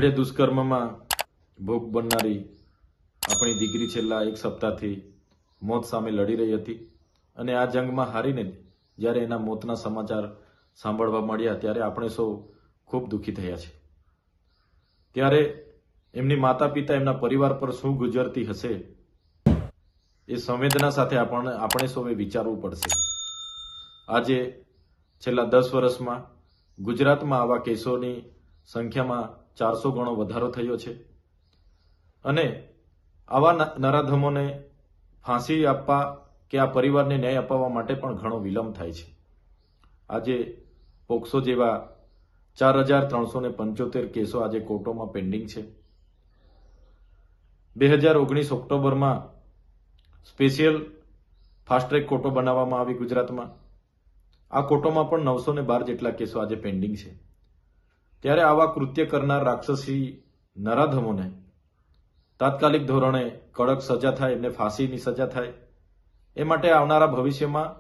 આંગળે દુષ્કર્મમાં ભોગ બનનારી આપણી દીકરી છેલ્લા એક સપ્તાહથી મોત સામે લડી રહી હતી અને આ જંગમાં હારીને જ્યારે એના મોતના સમાચાર સાંભળવા મળ્યા ત્યારે આપણે સૌ ખૂબ દુઃખી થયા છે। ત્યારે એમની માતા પિતા એમના પરિવાર પર શું ગુજરતી હશે એ સંવેદના સાથે આપણે સૌએ વિચારવું પડશે। આજે છેલ્લા 10 વર્ષમાં ગુજરાતમાં આવા કેસોની સંખ્યામાં 400 ગણો વધારો થયો છે અને આવા નરાધમોને ફાંસી આપવા કે આ પરિવારને ન્યાય અપાવવા માટે પણ ઘણો વિલંબ થાય છે। આજે પોક્સો જેવા 4375 કેસો આજે કોર્ટોમાં પેન્ડિંગ છે। 2019 ઓક્ટોબરમાં સ્પેશિયલ ફાસ્ટ ટ્રેક કોર્ટો બનાવવામાં આવી ગુજરાતમાં। આ કોર્ટોમાં પણ 912 જેટલા કેસો આજે પેન્ડિંગ છે। ત્યારે આવા કૃત્ય કરનાર રાક્ષસી નરાધમોને તાત્કાલિક ધોરણે કડક સજા થાય, એમને ફાંસીની સજા થાય, એ માટે આવનારા ભવિષ્યમાં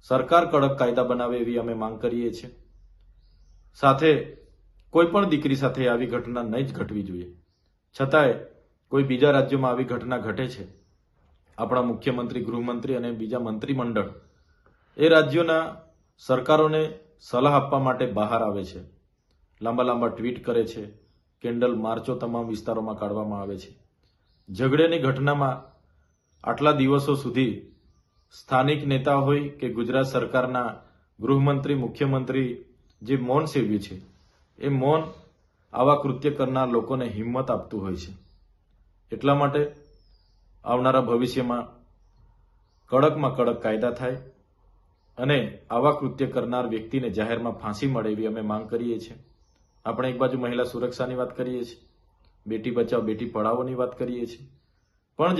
સરકાર કડક કાયદા બનાવે એવી અમે માંગ કરીએ છીએ। સાથે કોઈ પણ દીકરી સાથે આવી ઘટના નહીં જ ઘટવી જોઈએ। છતાંય કોઈ બીજા રાજ્યોમાં આવી ઘટના ઘટે છે, આપણા મુખ્યમંત્રી, ગૃહમંત્રી અને બીજા મંત્રીમંડળ એ રાજ્યોના સરકારોને સલાહ આપવા માટે બહાર આવે છે, લાંબા લાંબા ટ્વીટ કરે છે, કેન્ડલ માર્ચો તમામ વિસ્તારોમાં કાઢવામાં આવે છે। ઝઘડેની ઘટનામાં આટલા દિવસો સુધી સ્થાનિક નેતા હોય કે ગુજરાત સરકારના ગૃહમંત્રી, મુખ્યમંત્રી જે મૌન સેવ્યું છે, એ મૌન આવા કૃત્ય કરનાર લોકોને હિંમત આપતું હોય છે। એટલા માટે આવનારા ભવિષ્યમાં કડકમાં કડક કાયદા થાય અને આવા કૃત્ય કરનાર વ્યક્તિને જાહેરમાં ફાંસી મળે એવી અમે માંગ કરીએ છીએ। આપણે એક બાજુ મહિલા સુરક્ષાની વાત કરીએ છીએ, બેટી બચાવ બેટી પઢાઓની વાત કરીએ છીએ, પણ